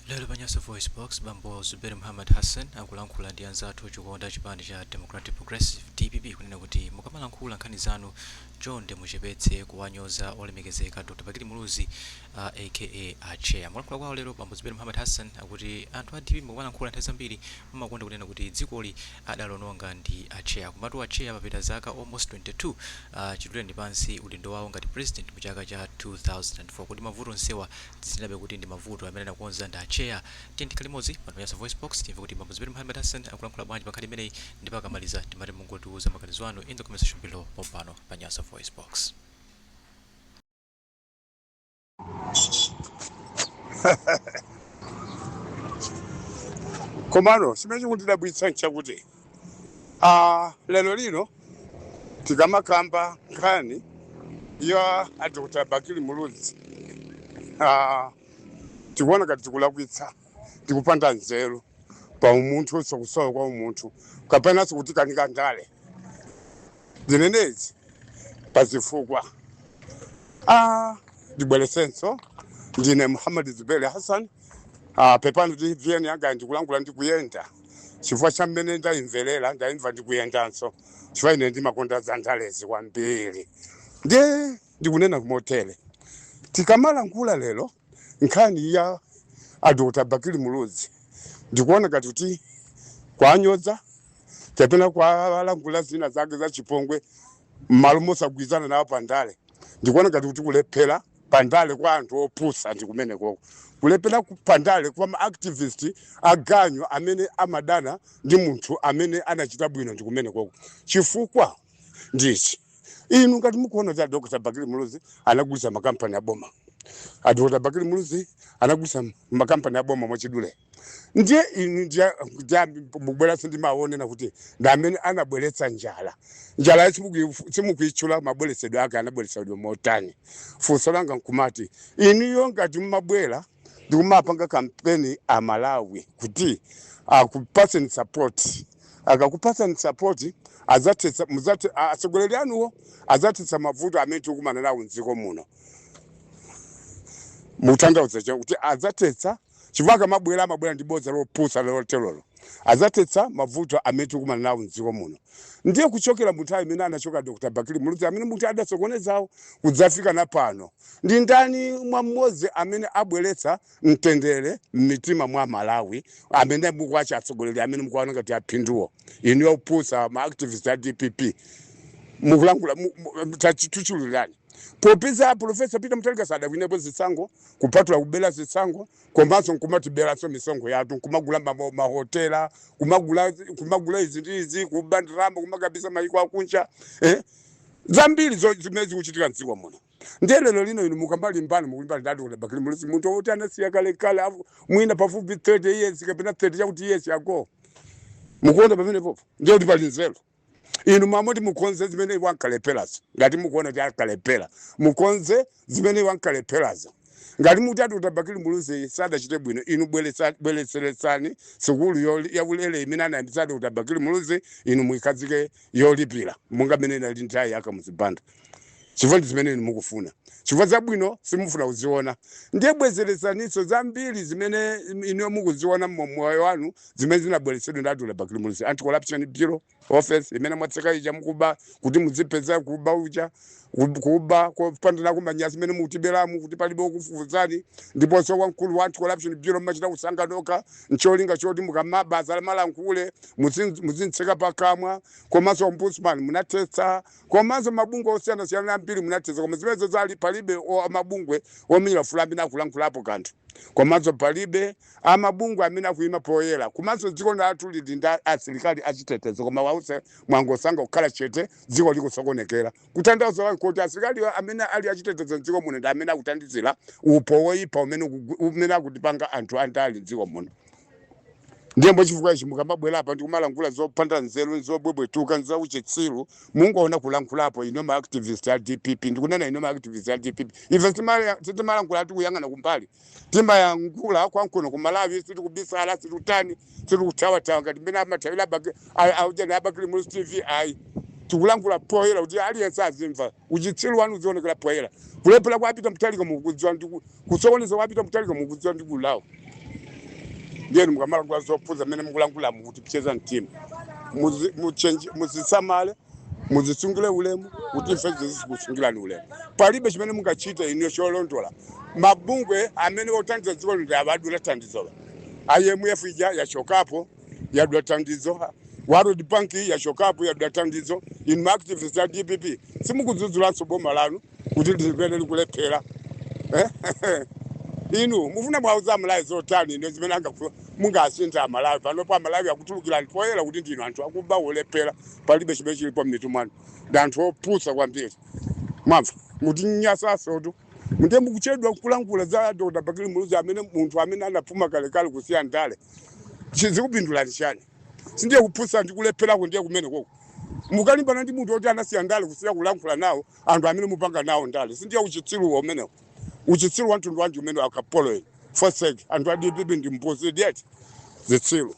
Lelo Banyaso Voice Box Bambo Zuberi Muhammad Hassan akulankhula ndi anzathu chikuonda chipande cha Democratic Progressive DPP kunena kuti mukamalankhula nkhani zanu chonde muchepetse kuwanyoza olemekezeka Dr. Bakili Muluzi aka Chair. Mulankhula kwawo lero Bambo Zuberi Muhammad Hassan akuti anthu a DPP mukamalankhula nthawi zambiri mumakonda kunena kuti dzikoli adalononga ndi Chair. Komatu Chair papita zaka almost 22 chitulire ndi pansi udindo wawo ngati president mu chaka cha 2004 kuti mavuto nsewa zinabe kuti ndi mavuto amene anakonza ndi Chair. Tinti kalimozi pano Banyaso Voice Box timve kuti Bambo Zuberi Muhammad Hassan akulankhula bwanji pakhali imeneyi ndi pakamaliza timati mungotiuza maganizo anu in the conversation below pompano Banyaso Voice Box. Komano simeje kuti dabwitsa nchakuti lero lino tikamakamba nkhani ya Dr. Bakili Muluzi tikuona ngati tikulakwitsa tikupanda nzeru pa umunthu sokusowa kwa umunthu kapena kuti kanika ndale zinenezi pazifukwa ndibweresenso ndine Muhammad Zuberi Hassan pepano TVN yanga ndikulangula ndikuyenda chifukwa cha mmene ndayimverera ndayimva ndikuyendanso chifukwa ine ndimakonda za ndalezi kwambiri ndikunena kumotele tikamalankhula lero nkhani ya Dr. Bakili Muluzi ndikuona ngati kuti kwanyoza kapena kwalangula zina zake za chipongwe malo mosagwizana nawo pandale ndikuona ngati kuti kulephera pandale kwa anthu opusa ndikumene koko kulephera pandale kwa ma activist aganyo amene amadana ndi munthu amene anachita bwino ndikumene koko chifukwa ndichi inu ngati mukuona kuti Dr. Bakili Muluzi anagulitsa makampani aboma Dr. Bakili Muluzi anagulitsa makampani aboma mwachidule ndiye inu ndiye mubwera sindimaonena kuti ndamene anabweretsa njala simukuichula mabweresedwe ake anabweresedwe motani funso langa nkumati inu ngati mumabwera ndikumapanga kampeni a Malawi kuti akupaseni support akakupasani support azatetsa muzate atsogoleri anuwo azatetsa mavuto amene tikumana nawo mdziko muno mutandauza kuti azatetsa chifukwa mabwera ndibodza lopusa lotelolo azatetsa mavuto amene tikumana nawo mdziko muno ndiye kuchokera muthawi imene anachoka Dr. Bakili Muluzi amene munthu adasokonezawo kudzafika na pano ndi ndani mwa mmodzi amene abweretsa mtendere m'mitima mwa Malawi amene mukwacha atsogoleri amene mukuona ngati aphinduwo inu yopusa ma activist a DPP mukulangula tachituchulirani popeza Professor Peter Mutharika sadawinapo zitsango kupatula kubela zitsango komanso nkumatiberaso misongo yathu kumagula mahotela kumagula izi kubandiramba kumagabisa mayiko akunja zambiri zimezi kuchitika mdziko muno ndiye lero lino inu mukambali mbali mukulimbali Dr. Bakili Muluzi munthu oti anasiya kale mwina pafupi 30 years kapena 30 chakuti years ago mukuona pamene popo ndiye kuti pali nzeru inu mamoti mukonze zimene wankaleperazo ngati mukuona kuti akalepera mukonze zimene wankaleperazo ngati muti Dr. Bakili Muluzi sadachite bwino inu bweretseretsani sukulu yaulere imene anayambitsa Dr. Bakili Muluzi inu muikazike yolipira monga mene inali nthawi yake muzibanda chifukwa zimene inu mukufuna chifukwa zabwino simufuna kuziona ndiye bwezeretsaniso zambiri zimene inu mukuziona mmoyo wanu zimene zinabweretsedwa ndi Dr. Bakili Muluzi Anti-Corruption Bureau Office imene mwatseka ija mukuba kuti muzipeza kuba uja kuba kupandana kumanyasi imene mutiberamu kuti palibe okufufuzani ndiponso wamkulu wa Anti-Corruption Bureau machita kusanganoka ncholinga choti mukamabasa lamalankhule muzintseka pakamwa komanso ombudsman munatetsa komanso mabungwe osiyana ambiri munatetsa koma zimene zali palibe mabungwe omira fulambi nakulankhulapo kanthu komanso palibe amabungwe amene akuyima poyera komanso dziko lathu lili ndi asilikali achitetezo koma wause mwangosanga kukhala chete dziko likusokonekera kutanthauza kuti asilikali amene ali achitetezo dziko muno ndi amene akuthandizira upo woyipa umene akutipanga anthu andali dziko muno ndiye chifukwa ichi mukamabwera apa ndikumalangula zopanda nzeru zobwebwetuka nzauchitsiru mungoona kulankhulapo ino ma activist a DPP ndikunena ino ma activist a DPP ife timalangula tikuyang'ana kumbali timayangula kwankuno kumalawi sitikubisala sitikutani sitikuthawa ngati mmene amathawira auja Bakili Muluzi TV ayi tikulangula poyera kuti aliyense azimva uchitsiru wanu uzionekera poyera kulephera kwapita mtaliko mukudziwa ndi kusokoneza kwapita mtaliko mukudziwa ndi kulawo ndiye mukamala kwazopuza mene mukulangula kuti kucheza mtima muzisamale muzisungile ulemu kuti ife zisikusungira ulemu palibe chimene mungachita ino cholondola mabungwe amene othandiza dziko ndi abadula thandizo IMF yachokapo yadula thandizo World Bank yachokapo yadula thandizo in activities za DPP simukudzudzulaso boma lanu kuti lipene likulephera inu mufuna mwauza Malawi zotani ino zimene mungasintha Malawi panopo Malawi akutulukira poyera kuti ndino anthu akuba olephera palibe chimene chilipo mmitu mwanu ndanthu opusa kwambiri mwamva mutinyasa sotu ndiye mukuchedwa kulangula za Dr. Bakili Muluzi amene munthu amene anapuma kalekale kusiya ndale chizikupindulani chani sindiye kupusa ndi kulephera ndiye kumene koko mukalimbana ndi munthu oti anasiya ndale kusiya kulankhula nawo anthu amene mupanga nawo ndale sindiye uchitsiru umenewo uchitsiru wantundu wanji umene akapolo for sake anthu a DPP ndi mposi yet zitsiru